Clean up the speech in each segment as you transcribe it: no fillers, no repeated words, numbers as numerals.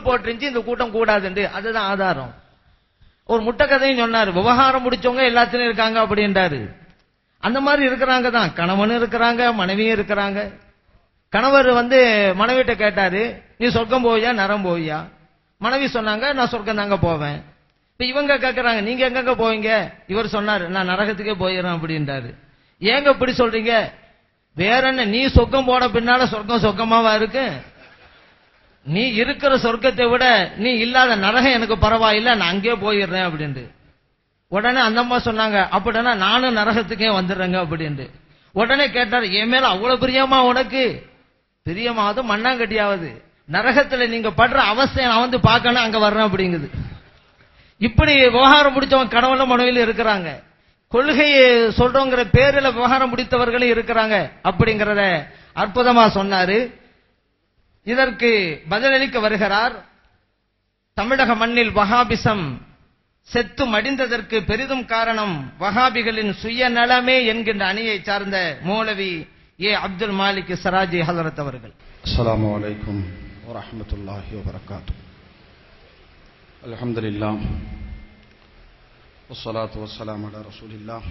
போட்டுருந்துச்சு, இந்த கூட்டம் கூடாதுண்டு. அதுதான் ஆதாரம். ஒரு முட்டை கதையும் சொன்னாரு, விவகாரம் முடிச்சவங்க எல்லாத்திலும் இருக்காங்க அப்படின்றாரு. அந்த மாதிரி இருக்கிறாங்க தான், கணவனும் இருக்கிறாங்க, மனைவியும் இருக்கிறாங்க. கணவர் மனைவிட்ட கேட்டாரு, நீ சொர்க்கம் போவியா நரம் போவியா? மனைவி சொன்னாங்க, நான் சொர்க்கம் தாங்க போவேன். இப்ப இவங்க கேட்கறாங்க, நீங்க எங்க போவீங்க? இவர் சொன்னாரு, நான் நரகத்துக்கே போயிடுறேன் அப்படின்றாரு. ஏங்க இப்படி சொல்றீங்க? வேற என்ன, நீ சொர்க்கம் போன பின்னால சொர்க்கம் சொர்க்கமாவா இருக்கு? நீ இருக்கிற சொர்க்கத்தை விட நீ இல்லாத நரகம் எனக்கு பரவாயில்லை, நான் அங்கே போயிடுறேன் அப்படின்ட்டு. உடனே அந்த அம்மா சொன்னாங்க, அப்படின்னா நானும் நரகத்துக்கே வந்துடுறேங்க அப்படின்ட்டு. உடனே கேட்டார், என் மேல அவ்வளவு பிரியமா உனக்கு? பிரியமாவது மண்ணாங்கட்டியாவது, நரகத்துல நீங்க படுற அவஸ்தையை நான் பார்க்கணும், அங்க வர்றேன் அப்படிங்குது. இப்படி விவகாரம் முடிச்சவங்க கணவன மனைவியில் இருக்கிறாங்க. கொள்கையை சொல்றோங்கிற பேரில் விவகாரம் முடித்தவர்களும் இருக்கிறாங்க அப்படிங்கறத அற்புதமா சொன்னாரு. இதற்கு பதிலளிக்க வருகிறார். தமிழக மண்ணில் வஹாபிசம் செத்து மடிந்ததற்கு பெரிதும் காரணம் வஹாபிகளின் சுயநலமே என்கின்ற அணியை சார்ந்த மௌலவி ஏ அப்துல் மாலிக் சராஜி ஹஜரத் அவர்கள். அஸ்ஸலாமு அலைக்கும் வரஹ்மத்துல்லாஹி வபரகாத்துஹு. அல்ஹம்துலில்லாஹ் வஸ்ஸலாத்து வஸ்ஸலாமு அலா ரசூலில்லாஹ்.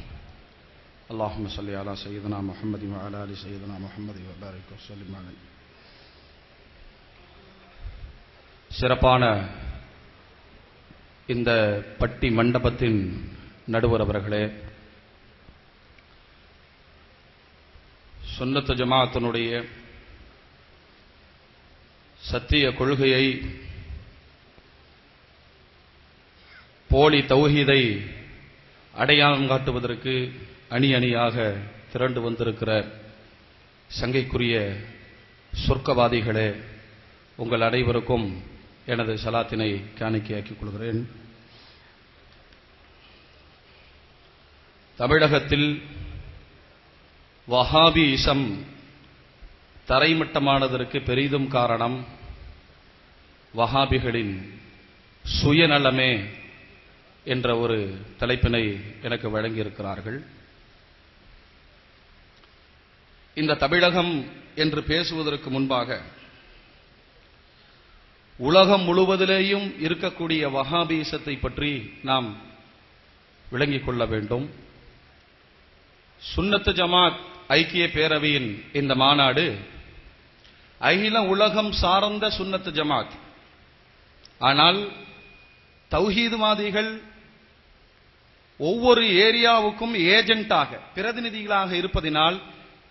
அல்லாஹும்ம ஸல்லி அலா சய்யிதினா முஹம்மதின் வ அலா ஆலி சய்யிதினா முஹம்மதின் வ பாரிக் வ ஸல்லிம் அலைஹி. சிறப்பான இந்த பட்டி மண்டபத்தின் நடுவர் அவர்களே, சுன்னத் ஜமாஅத்தினுடைய சத்திய கொள்கையை, போலி தௌஹீதை அடையாளம் காட்டுவதற்கு அணி அணியாக திரண்டு வந்திருக்கிற சங்கைக்குரிய சொர்க்கவாதிகளே, உங்கள் அனைவருக்கும் எனது சலாத்தினை காணிக்கையாக்கிக் கொள்கிறேன். தமிழகத்தில் வஹாபியிசம் தரைமட்டமானதற்கு பெரிதும் காரணம் வஹாபிகளின் சுயநலமே என்ற ஒரு தலைப்பினை எனக்கு வழங்கியிருக்கிறார்கள். இந்த தமிழகம் என்று பேசுவதற்கு முன்பாக உலகம் முழுவதிலேயும் இருக்கக்கூடிய வஹாபிசத்தை பற்றி நாம் விளங்கிக் கொள்ள வேண்டும். சுன்னத் ஜமாத் ஐக்கிய பேரவையின் இந்த மாநாடு அகில உலகம் சார்ந்த சுன்னத் ஜமாத். ஆனால் தௌஹீத்வாதிகள் ஒவ்வொரு ஏரியாவுக்கும் ஏஜென்ட்டாக பிரதிநிதிகளாக இருப்பதினால்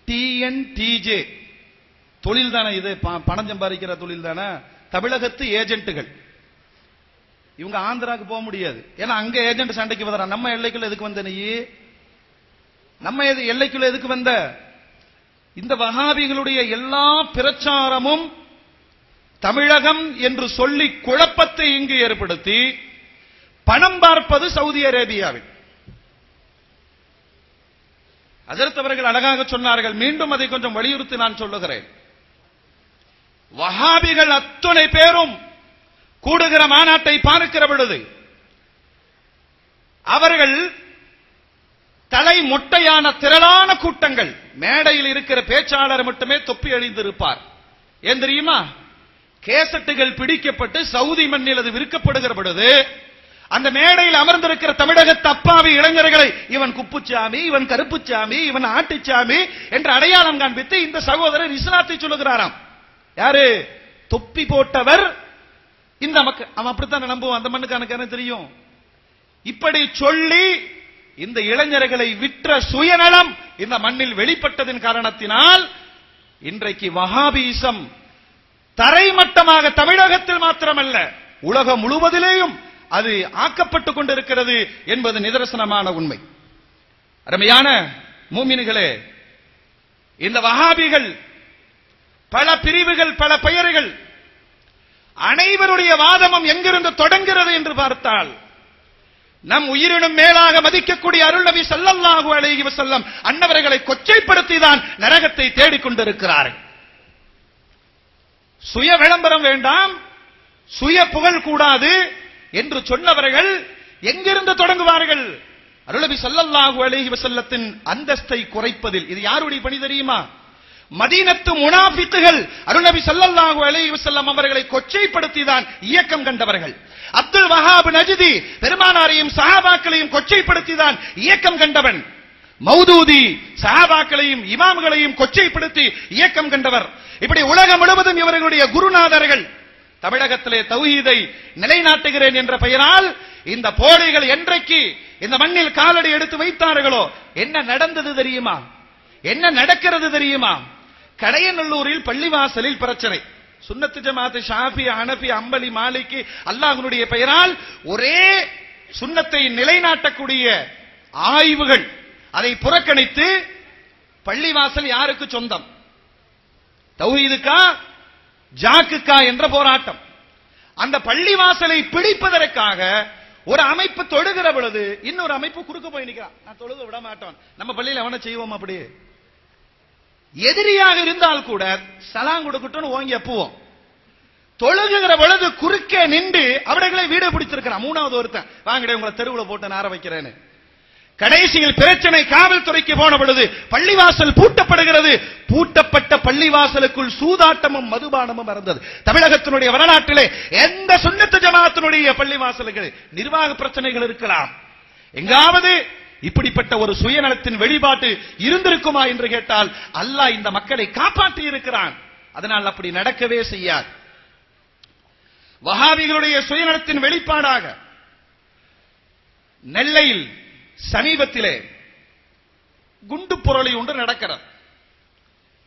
டிஎன்டிஜே தொழில் தானே இது, பணம் சம்பாதிக்கிற தொழில் தானே, தமிழகத்து ஏஜென்ட்டுகள். இவங்க ஆந்திராவுக்கு போக முடியாது, ஏன்னா அங்க ஏஜென்ட் சண்டைக்கு வர. நம்ம எல்லைக்குள்ள எதுக்கு வந்த நீ? நம்ம எல்லைக்குள்ள எதுக்கு வந்த? இந்த வஹாபிகளுடைய எல்லா பிரச்சாரமும் தமிழகம் என்று சொல்லி குழப்பத்தை இங்கு ஏற்படுத்தி பணம் பார்ப்பது சவுதி அரேபியாவில். ஹஜ்ரத் அவர்கள் அழகாக சொன்னார்கள், மீண்டும் அதை கொஞ்சம் வலியுறுத்தி நான் சொல்லுகிறேன். வஹாபிகள் அத்துணை பேரும் கூடுகிற மாநாட்டை பார்க்கிற பொழுது அவர்கள் தலை மொட்டையான திரளான கூட்டங்கள், மேடையில் இருக்கிற பேச்சாளர் மட்டுமே தொப்பி அணிந்திருப்பார். ஏன் தெரியுமா? கேசட்டுகள் பிடிக்கப்பட்டு சவுதி மண்ணில் அது விற்கப்படுகிற பொழுது அந்த மேடையில் அமர்ந்திருக்கிற தமிழகத்து அப்பாவி இளைஞர்களை இவன் குப்புச்சாமி, இவன் கருப்புச்சாமி, இவன் ஆட்டுச்சாமி என்று அடையாளம் காண்பித்து இந்த சகோதரர் இஸ்லாத்தை சொல்லுகிறாராம். யாரு? தொப்பி போட்டவர். இந்த மக்கள் அவன் அப்படித்தான் நம்புவான், அந்த மண்ணுக்கான தெரியும். இப்படி சொல்லி இந்த இளைஞர்களை விற்ற சுயநலம் இந்த மண்ணில் வெளிப்பட்டதின் காரணத்தினால் இன்றைக்கு வஹாபிசம் தரைமட்டமாக தமிழகத்தில் மாத்திரமல்ல உலகம் முழுவதிலேயும் அது ஆக்கப்பட்டுக் கொண்டிருக்கிறது என்பது நிதர்சனமான உண்மை. அருமையான மூமின்களே, இந்த வஹாபிகள் பல பிரிவுகள், பல பெயர்கள், அனைவருடைய வாதமும் எங்கிருந்து தொடங்குகிறது என்று பார்த்தால் நம் உயிரினும் மேலாக மதிக்கக்கூடிய அருள் நபி ஸல்லல்லாஹு அலைஹி வஸல்லம் அன்னவர்களை கொச்சைப்படுத்தி தான் நரகத்தை தேடிக்கொண்டிருக்கிறார்கள். சுய விளம்பரம் வேண்டாம், சுய புகழ் கூடாது என்று சொன்னவர்கள் எங்கிருந்து தொடங்குவார்கள்? அருள் நபி ஸல்லல்லாஹு அலைஹி வஸல்லத்தின் அந்தஸ்தை குறைப்பதில். இது யாருடைய பணி தெரியுமா? மதீனத்து முனாஃபிக்குகள் அருள்நபி ஸல்லல்லாஹு அலைஹி வஸல்லம் அவர்களை கொச்சைப்படுத்திதான் இயக்கம் கண்டவர்கள். அப்துல் வஹாப் நஜ்தி பெருமானாரையும் சஹாபாக்களையும் கொச்சைப்படுத்திதான் இயக்கம் கண்டவன். மௌதூதி சஹாபாக்களையும் இமாம்களையும் கொச்சைப்படுத்தி இயக்கம் கண்டவர். இப்படி உலகம் முழுவதும் இவர்களுடைய குருநாதர்கள் தமிழகத்திலே தௌஹீதை நிலைநாட்டுகிறேன் என்ற பெயரால் இந்த போடைகள் என்றைக்கு இந்த மண்ணில் காலடி எடுத்து வைத்தார்களோ என்ன நடந்தது தெரியுமா? என்ன நடக்கிறது தெரியுமா? கடையநல்லூரில் பள்ளிவாசலில் பிரச்சனை. சுன்னத்து ஜமாத், ஷாஃபி, ஹனஃபி, அம்பலி, மாலிகி அல்லாஹ்வுடைய பெயரால் ஒரே சுன்னத்தை நிலைநாட்டக்கூடிய ஆய்வுகள் அதை புறக்கணித்து பள்ளிவாசல் யாருக்கு சொந்தம், தௌஹீதுக்கா ஜாக்குக்கா என்ற போராட்டம். அந்த பள்ளிவாசலை பிடிப்பதற்காக ஒரு அமைப்பு தொழுகிற பொழுது இன்னொரு அமைப்பு குறுக்க போய் நிற்கிறான். நான் தொழுக விட மாட்டோம், நம்ம பள்ளியில் அவனை செய்வோம். அப்படி எதிரியாக இருந்தால் கூட சலாம் கொடுக்கட்டும் ஓங்கி அப்புவோம். தொழுகிற பொழுது குறுக்கே நின்று அவர்களை வீடு பிடிச்சிருக்கிறான். மூணாவது ஒருத்தன் வாங்கடே உங்களை தெருவில் போட்டு நார வைக்கிறேன்னு. கடைசியில் பிரச்சனை காவல்துறைக்கு போன பொழுது பள்ளிவாசல் பூட்டப்படுகிறது. பூட்டப்பட்ட பள்ளிவாசலுக்குள் சூதாட்டமும் மதுபானமும் இருந்தது. தமிழகத்தினுடைய வரலாற்றிலே எந்த சுன்னத்து ஜமாத்தினுடைய பள்ளிவாசல்கள் நிர்வாக பிரச்சனைகள் இருக்கலாம், எங்காவது இப்படிப்பட்ட ஒரு சுயநலத்தின் வெளிப்பாட்டு இருந்திருக்குமா என்று கேட்டால் அல்லாஹ் இந்த மக்களை காப்பாற்றி இருக்கிறான். அதனால் அப்படி நடக்கவே செய்யாது. வஹாபிகளுடைய சுயநலத்தின் வெளிப்பாடாக நெல்லையில் சமீபத்திலே குண்டு புரளி ஒன்று நடக்கிறது.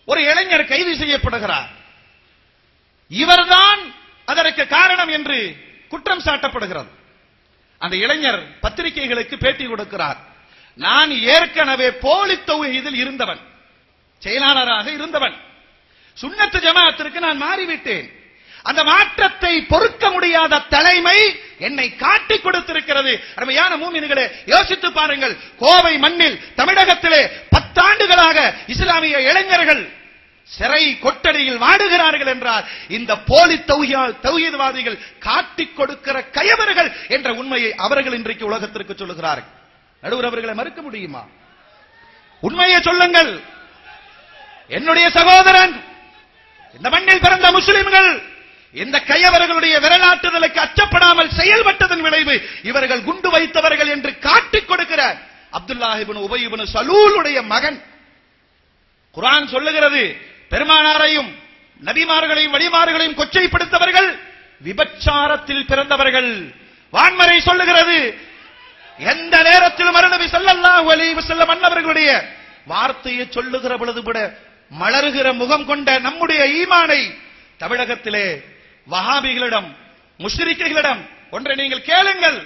ஒரு இளைஞர் கைது செய்யப்படுகிறார். இவர்தான் அதற்கு காரணம் என்று குற்றம் சாட்டப்படுகிறது. அந்த இளைஞர் பத்திரிகைகளுக்கு பேட்டி கொடுக்கிறார். நான் ஏற்கனவே போலி தௌஹீதில் இருந்தவன், செயலாளராக இருந்தவன். சுன்னத்து ஜமாஅத்திற்கு நான் மாறிவிட்டேன். அந்த மாற்றத்தை பொறுக்க முடியாத தலைமை என்னை காட்டிக் கொடுத்திருக்கிறது. அருமையான மூமின்களே, யோசித்து பாருங்கள். கோவை மண்ணில் தமிழகத்திலே 10 ஆண்டுகளாக இஸ்லாமிய இளைஞர்கள் சிறை கொட்டடியில் வாடுகிறார்கள் என்றால் இந்த போலி தௌஹீத்வாதிகள் காட்டிக் கொடுக்கிற கயவர்கள் என்ற உண்மையை அவர்கள் இன்றைக்கு உலகத்திற்கு சொல்லுகிறார்கள். நடுவர் அவர்களை மறுக்க முடியுமா? உண்மையை சொல்லுங்கள். என்னுடைய சகோதரன், இந்த மண்ணில் பிறந்த முஸ்லிம்கள் இந்த கயவர்களுடைய விரலாட்டுதலுக்கு அச்சப்படாமல் செயல்பட்டதன் விளைவு இவர்கள் குண்டு வைத்தவர்கள் என்று காட்டிக் கொடுக்கிற அப்துல்லாஹ் இப்னு உபை இப்னு சலூலுடைய மகன். குர்ஆன் சொல்லுகிறது, பெருமானாரையும் நபிமார்களையும் வலிமார்களையும் கொச்சைப்படுத்தவர்கள் விபச்சாரத்தில் பிறந்தவர்கள். வான்மறை சொல்லுகிறது, எந்த நேரத்திலும் நபி ஸல்லல்லாஹு அலைஹி வஸல்லம் அன்னவர்களுடைய வார்த்தையை சொல்லுகிற பொழுது கூட மலர்கிற முகம் கொண்ட நம்முடைய ஈமானை தமிழகத்திலே வஹாபிகளிடம், முஷ்ரிக்குகளிடம் ஒன்றை நீங்கள் கேளுங்கள்.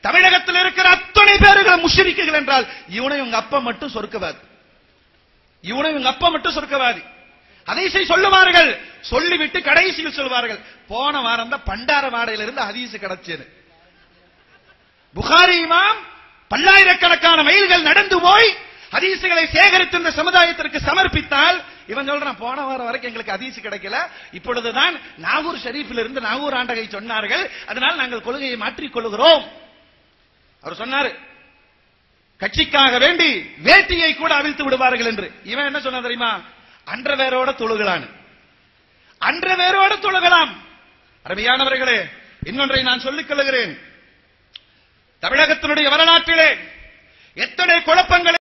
தமிழகத்தில் இருக்கிற அத்தனை பேர்கள் முஷ்ரிக்குகள் என்றால் இவனை உங்க அப்பா மட்டும் சொர்க்கவாதி, இவனை உங்க அப்பா மட்டும் சொர்க்கவாதி. ஹதீஸை சொல்லுவார்கள். சொல்லிவிட்டு கடைசியில் சொல்வார்கள், போன வாரம் தான் பண்டார வாடையிலிருந்து ஹதீஸ் கிடைச்சது. புகாரி இமாம் பல்லாயிரக்கணக்கான மைல்கள் நடந்து போய் ஹதீசுகளை சேகரித்து இந்த சமுதாயத்திற்கு சமர்ப்பித்தால் இவன் சொல்றான், போன வாரம் வரைக்கும் எங்களுக்கு ஹதீஸ் கிடைக்கல, இப்பொழுதுதான் நாகூர் ஷரீஃபில் இருந்து நாகூர் ஆண்டகை சொன்னார்கள், அதனால் நாங்கள் கொள்கையை மாற்றிக் கொள்கிறோம். அவர் சொன்னார், கட்சிக்காக வேண்டி வேட்டியை கூட அவிழ்த்து விடுவார்கள் என்று. இவன் என்ன சொன்ன தெரியுமா? அன்றவேரோட தொழுகலான், அன்றவேரோட தொழுகலாம். அருமையானவர்களே, இன்னொன்றை நான் சொல்லிக் கொள்கிறேன். தமிழகத்தினுடைய வரலாற்றிலே எத்தனை குழப்பங்களை